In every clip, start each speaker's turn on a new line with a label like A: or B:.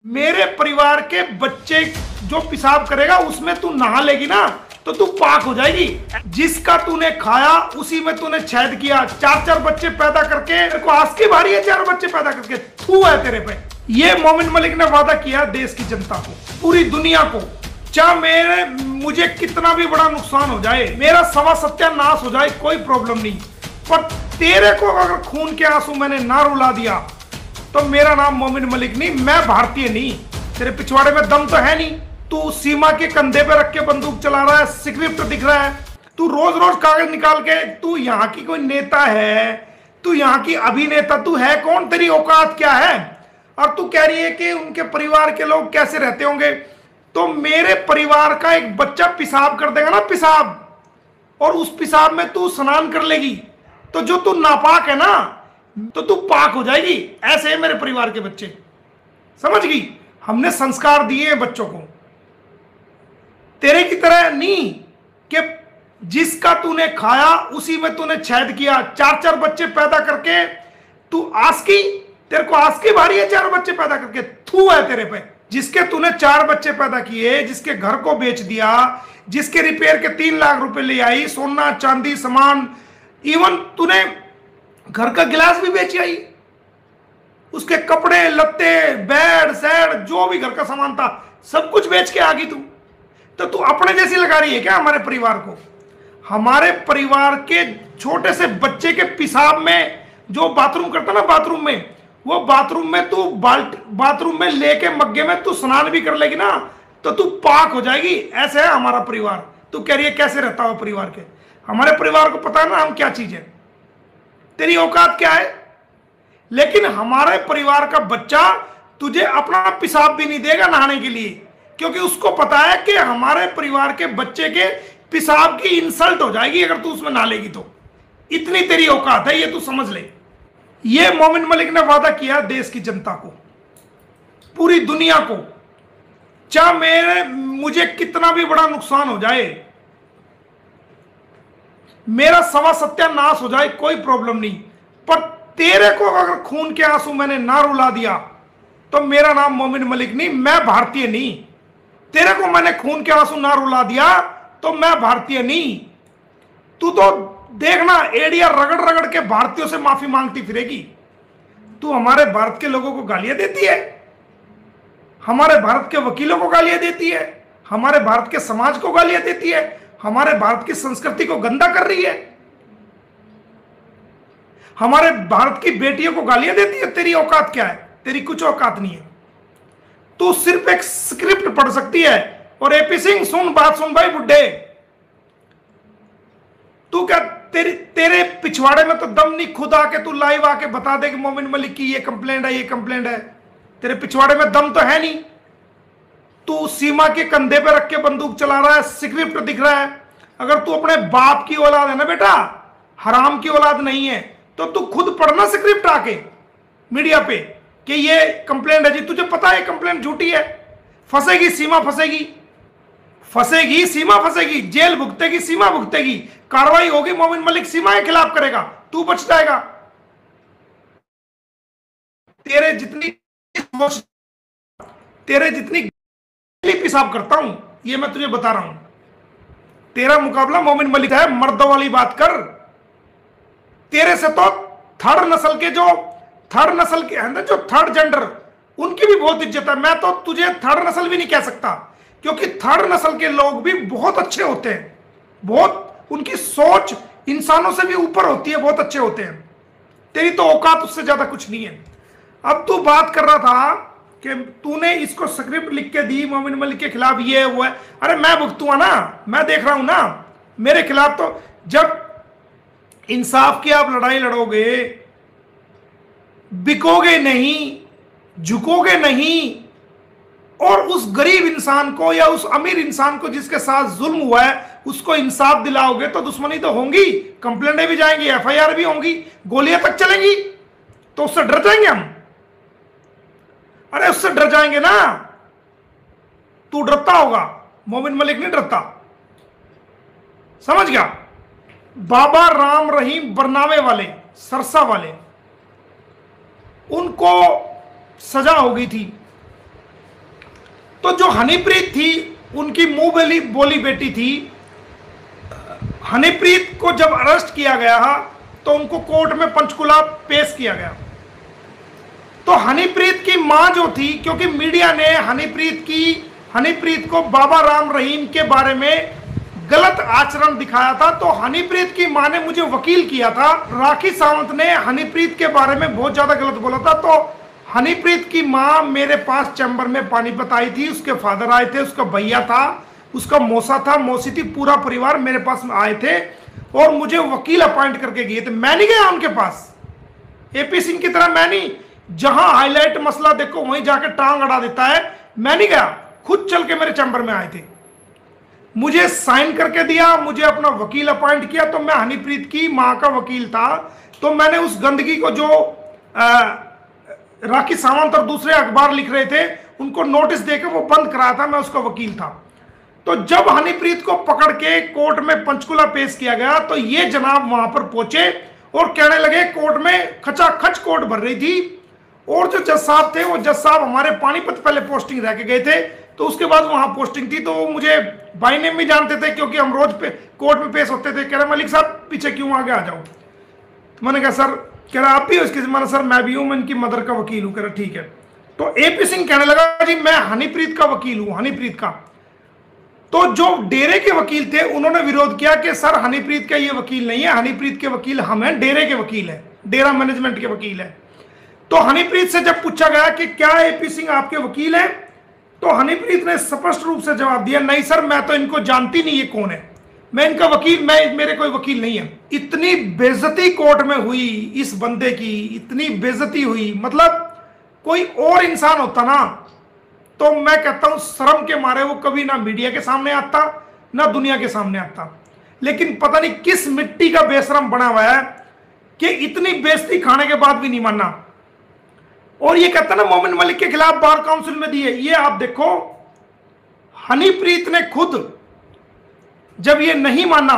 A: मेरे परिवार के बच्चे जो पेशाब करेगा उसमें तू नहा लेगी ना तो तू पाक हो जाएगी। जिसका तूने खाया उसी में तूने छेद किया। चार चार बच्चे पैदा करके तेरे को आस की बारी है, चार बच्चे पैदा करके थू है तेरे पे। ये मोमिन मलिक ने वादा किया देश की जनता को, पूरी दुनिया को, चाहे मुझे कितना भी बड़ा नुकसान हो जाए, मेरा सवा सत्यानाश हो जाए, कोई प्रॉब्लम नहीं, पर तेरे को अगर खून के आंसू मैंने ना रुला दिया तो मेरा नाम मोमिन मलिक नहीं, मैं भारतीय नहीं। तेरे पिछवाड़े में दम तो है नहीं। तू सीमा के कंधे पे रख के बंदूक चला रहा है, स्क्रिप्ट दिख रहा है, तू रोज रोज कागज निकाल के, तू यहाँ की कोई नेता है, तू यहाँ की अभिनेता, तू है कौन, तेरी औकात क्या है? और तू कह रही है कि उनके परिवार के लोग कैसे रहते होंगे। तो मेरे परिवार का एक बच्चा पेशाब कर देगा ना, पेशाब, और उस पेशाब में तू स्नान कर लेगी तो जो तू नापाक है ना तो तू पाक हो जाएगी। ऐसे है मेरे परिवार के बच्चे, समझ गई? हमने संस्कार दिए हैं बच्चों को, तेरे की तरह नहीं कि जिसका तूने खाया उसी में तूने छेद किया। चार चार बच्चे पैदा करके तू आस्की, तेरे को आस्की भारी है, चार बच्चे पैदा करके थू है तेरे पे। जिसके तूने चार बच्चे पैदा किए, जिसके घर को बेच दिया, जिसके रिपेयर के 3 लाख रुपए ले आई, सोना चांदी सामान, इवन तूने घर का गिलास भी बेच आई, उसके कपड़े लत्ते बेड सेड जो भी घर का सामान था सब कुछ बेच के आ गई तू। तो तू अपने जैसी लगा रही है क्या हमारे परिवार को? हमारे परिवार के छोटे से बच्चे के पेशाब में जो बाथरूम करता ना, बाथरूम में, वो बाथरूम में तू बाथरूम में लेके मग्गे में तू स्नान भी कर लेगी ना तो तू पाक हो जाएगी। ऐसे है हमारा परिवार। तू कह रही है कैसे रहता हो परिवार के? हमारे परिवार को पता है ना हम क्या चीज है, तेरी औकात क्या है। लेकिन हमारे परिवार का बच्चा तुझे अपना पेशाब भी नहीं देगा नहाने के लिए, क्योंकि उसको पता है कि हमारे परिवार के बच्चे के पेशाब की इंसल्ट हो जाएगी अगर तू उसमें नहा लेगी तो। इतनी तेरी औकात है, ये तू समझ ले। ये मोमिन मलिक ने वादा किया देश की जनता को, पूरी दुनिया को, चाहे मुझे कितना भी बड़ा नुकसान हो जाए, मेरा सवा सत्यानाश हो जाए, कोई प्रॉब्लम नहीं, पर तेरे को अगर खून के आंसू मैंने ना रुला दिया तो मेरा नाम मोमिन मलिक नहीं, मैं भारतीय नहीं। तेरे को मैंने खून के आंसू ना रुला दिया तो मैं भारतीय नहीं। तू तो देखना एड़िया रगड़ रगड़ के भारतीयों से माफी मांगती फिरेगी। तू हमारे भारत के लोगों को गालियां देती है, हमारे भारत के वकीलों को गालियां देती है, हमारे भारत के समाज को गालियां देती है, हमारे भारत की संस्कृति को गंदा कर रही है, हमारे भारत की बेटियों को गालियां देती है। तेरी औकात क्या है? तेरी कुछ औकात नहीं है। तू सिर्फ एक स्क्रिप्ट पढ़ सकती है। और एपी सिंह सुन बात, सुन भाई बुड्ढे, तू क्या तेरे पिछवाड़े में तो दम नहीं, खुद आके तू लाइव आके बता दे कि मोमिन मलिक की ये कंप्लेंट है, ये कंप्लेंट है। तेरे पिछवाड़े में दम तो है नहीं। तू सीमा के कंधे पे रख के बंदूक चला रहा है, स्क्रिप्ट दिख रहा है। अगर तू अपने बाप की औलाद है ना बेटा, हराम की औलाद नहीं है, तो तू खुद पढ़ना स्क्रिप्ट आके मीडिया पे कि ये कंप्लेंट है जी। तुझे पता है कंप्लेंट झूठी है, फंसेगी सीमा, फंसेगी सीमा, फंसेगी जेल भुगतेगी सीमा, भुगतेगी, कार्रवाई होगी, मोमिन मलिक सीमा के खिलाफ करेगा, तू बच जाएगा। तेरे जितनी पेशाब करता हूं ये मैं तुझे बता रहा हूं। तेरा मुकाबला मोमिन मलिक है, मर्दों वाली बात कर। तेरे से तो थर्ड नस्ल के हैं ना, जो थर्ड जेंडर, उनकी भी बहुत इज्जत है। मैं तो तुझे थर्ड नस्ल भी नहीं कह सकता, क्योंकि थर्ड नस्ल के लोग भी बहुत अच्छे होते हैं, बहुत उनकी सोच इंसानों से भी ऊपर होती है, बहुत अच्छे होते हैं। तेरी तो औकात उससे ज्यादा कुछ नहीं है। अब तू बात कर रहा था कि तूने इसको स्क्रिप्ट लिख के दी मोमिन मलिक के खिलाफ, ये है वो है। अरे मैं भुगतूंगा ना, मैं देख रहा हूं ना मेरे खिलाफ। तो जब इंसाफ की आप लड़ाई लड़ोगे, बिकोगे नहीं, झुकोगे नहीं, और उस गरीब इंसान को या उस अमीर इंसान को जिसके साथ जुल्म हुआ है उसको इंसाफ दिलाओगे, तो दुश्मनी तो होंगी, कंप्लेंटें भी जाएंगी, एफआईआर भी होंगी, गोलियां तक चलेंगी। तो उससे डर जाएंगे हम? अरे उससे डर जाएंगे ना। तू डरता होगा, मोमिन मलिक नहीं डरता, समझ गया? बाबा राम रहीम बरनावे वाले, सरसा वाले, उनको सजा हो गई थी तो जो हनीप्रीत थी, उनकी मुंह बोली बोली बेटी थी, हनीप्रीत को जब अरेस्ट किया गया तो उनको कोर्ट में पंचकुला पेश किया गया। तो हनीप्रीत की मां जो थी, क्योंकि मीडिया ने हनीप्रीत को बाबा राम रहीम के बारे में गलत आचरण दिखाया था, तो हनीप्रीत की मां ने मुझे वकील किया था। राखी सावंत ने हनीप्रीत के बारे में बहुत ज्यादा गलत बोला था, तो हनीप्रीत की मां मेरे पास चैम्बर में पानीपत आई थी, उसके फादर आए थे, उसका भैया था, उसका मौसा था, मौसी थी, पूरा परिवार मेरे पास आए थे और मुझे वकील अपॉइंट करके गए थे। मैं नहीं गया उनके पास, एपी सिंह की तरह मैं नहीं, जहां हाईलाइट मसला देखो वहीं जाके टांग अड़ा देता है। मैं नहीं गया, खुद चल के मेरे चैम्बर में आए थे, मुझे साइन करके दिया, मुझे अपना वकील अपॉइंट किया। तो मैं हनीप्रीत की मां का वकील था, तो मैंने उस गंदगी को जो राखी सावंत और दूसरे अखबार लिख रहे थे उनको नोटिस देकर वो बंद कराया था, मैं उसका वकील था। तो जब हनीप्रीत को पकड़ के कोर्ट में पंचकुला पेश किया गया तो ये जनाब वहां पर पहुंचे और कहने लगे, कोर्ट में खचाखच कोर्ट भर रही थी, और जो जज साहब थे वो जज साहब हमारे पानीपत पहले पोस्टिंग रह के गए थे, तो उसके बाद वहां पोस्टिंग थी, तो वो मुझे बाई नेम भी जानते थे क्योंकि हम रोज पे कोर्ट में पेश होते थे। कह रहे मलिक साहब पीछे क्यों, आगे आ जाओ। तो मैंने कहा सर, कह रहा आप भी हो इसके, मैंने सर मैं भी हूं, मैं इनकी मदर का वकील हूं। कह रहा ठीक है। तो एपी सिंह कहने लगा जी मैं हनीप्रीत का वकील हूं, हनीप्रीत का। तो जो डेरे के वकील थे उन्होंने विरोध किया कि सर हनीप्रीत का ये वकील नहीं है, हनीप्रीत के वकील हम हैं, डेरे के वकील है, डेरा मैनेजमेंट के वकील है। तो हनीप्रीत से जब पूछा गया कि क्या एपी सिंह आपके वकील हैं, तो हनीप्रीत ने स्पष्ट रूप से जवाब दिया, नहीं सर मैं तो इनको जानती नहीं, ये कौन है, मैं इनका वकील, मेरे कोई वकील नहीं है। इतनी बेइज्जती कोर्ट में हुई इस बंदे की, इतनी बेइज्जती हुई, मतलब कोई और इंसान होता ना तो मैं कहता हूं शर्म के मारे वो कभी ना मीडिया के सामने आता ना दुनिया के सामने आता। लेकिन पता नहीं किस मिट्टी का बेशरम बना हुआ है कि इतनी बेइज्जती खाने के बाद भी नहीं मानना। और ये कहता ना मोमिन मलिक के खिलाफ बार काउंसिल में दिए, ये आप देखो हनीप्रीत ने खुद जब ये नहीं माना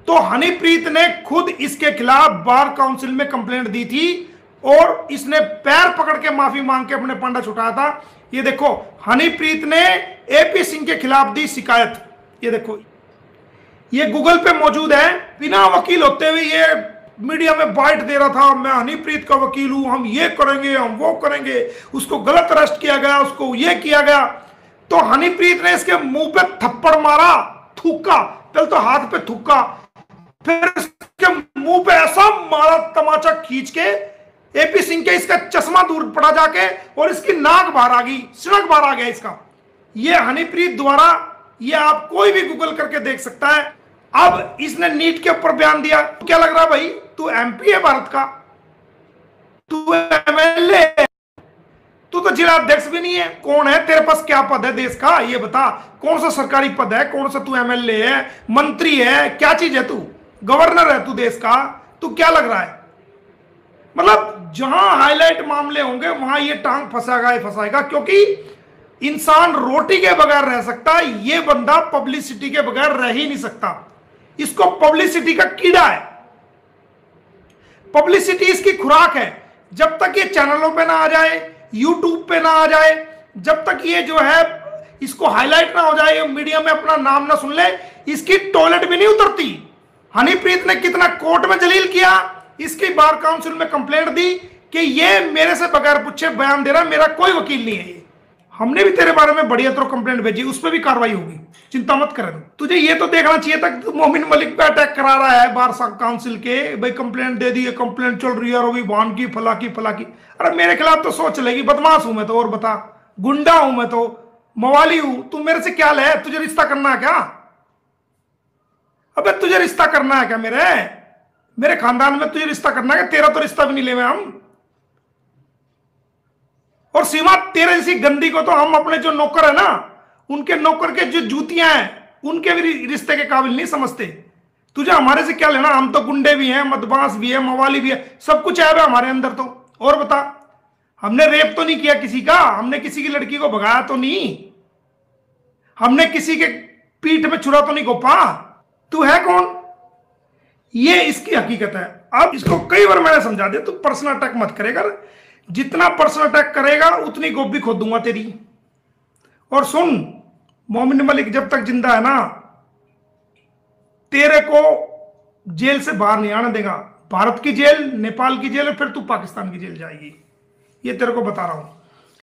A: तो हनीप्रीत ने खुद इसके खिलाफ बार काउंसिल में कंप्लेंट दी थी और इसने पैर पकड़ के माफी मांग के अपने पंडा छुटाया था। ये देखो हनीप्रीत ने एपी सिंह के खिलाफ दी शिकायत, ये देखो ये गूगल पे मौजूद है, बिना वकील होते हुए ये मीडिया में बाइट दे रहा था, मैं हनीप्रीत का वकील हूं, हम ये करेंगे, हम वो करेंगे, उसको गलत अरेस्ट किया गया, उसको ये किया गया। तो हनीप्रीत ने इसके मुंह पे थप्पड़ मारा, थूका, पहले तो हाथ पे थूका, फिर इसके मुंह पे ऐसा मारा तमाचा खींच के, एपी सिंह के इसका चश्मा दूर पड़ा जाके और इसकी नाक बाहर आ गई, सिनक बाहर आ गया इसका। ये हनीप्रीत द्वारा, ये आप कोई भी गूगल करके देख सकता है। अब इसने नीट के ऊपर बयान दिया, तो क्या लग रहा है भाई, तू एमपी है भारत का, तू एमएलए, तू तो जिला अध्यक्ष भी नहीं है, कौन है, तेरे पास क्या पद है देश का, ये बता, कौन सा सरकारी पद है, कौन सा तू एमएलए है, मंत्री है, क्या चीज है, तू गवर्नर है तू देश का, तू क्या लग रहा है। मतलब जहां हाईलाइट मामले होंगे वहां ये टांग फंसाएगा, क्योंकि इंसान रोटी के बगैर रह सकता है, ये बंदा पब्लिसिटी के बगैर रह ही नहीं सकता। इसको पब्लिसिटी का कीड़ा है, पब्लिसिटी इसकी खुराक है। जब तक ये चैनलों पे ना आ जाए, यूट्यूब पे ना आ जाए, जब तक ये जो है इसको हाईलाइट ना हो जाए, मीडिया में अपना नाम ना सुन ले, इसकी टॉयलेट भी नहीं उतरती। हनीप्रीत ने कितना कोर्ट में जलील किया, इसकी बार काउंसिल में कंप्लेंट दी कि ये मेरे से बगैर पूछे बयान दे रहा, मेरा कोई वकील नहीं है। ये हमने भी तेरे बारे में बढ़िया तो कंप्लेंट भेजी, उस पर भी कार्रवाई होगी, चिंता मत कर। तुझे ये तो देखना चाहिए था कि मोमिन मलिक पे अटैक करा रहा है बार काउंसिल के, भाई कंप्लेंट दे दी है, कंप्लेंट चल रही है, रवि भान की फला की फला की। अरे मेरे खिलाफ तो सोच लेगी, बदमाश हूं मैं तो, और बता, गुंडा हूं मैं तो, मवाली हूं, तू मेरे से क्या ले, तुझे रिश्ता करना है क्या, अबे तुझे रिश्ता करना है क्या, मेरे खानदान में तुझे रिश्ता करना है, तेरा तो रिश्ता भी नहीं ले हम। और सीमा तेरे जैसी गंदी को तो हम अपने जो नौकर है ना, उनके नौकर के जो जूतियां हैं उनके भी रिश्ते के काबिल नहीं समझते। तुझे हमारे से क्या लेना, हम तो गुंडे भी हैं, मदमाश भी है, मवाली भी है, सब कुछ है हमारे अंदर तो। और बता, हमने रेप तो नहीं किया किसी का, हमने किसी की लड़की को भगाया तो नहीं, हमने किसी के पीठ में छुरा तो नहीं गोपा। तू है कौन, ये इसकी हकीकत है। अब इसको कई बार मैंने समझा दिया, तू पर्सनल अटैक मत करेगा, जितना पर्सनल अटैक करेगा उतनी गोभी खोद दूंगा तेरी। और सुन, मोमिन मलिक जब तक जिंदा है ना, तेरे को जेल से बाहर नहीं आने देगा। भारत की जेल, नेपाल की जेल, और फिर तू पाकिस्तान की जेल जाएगी, ये तेरे को बता रहा हूं।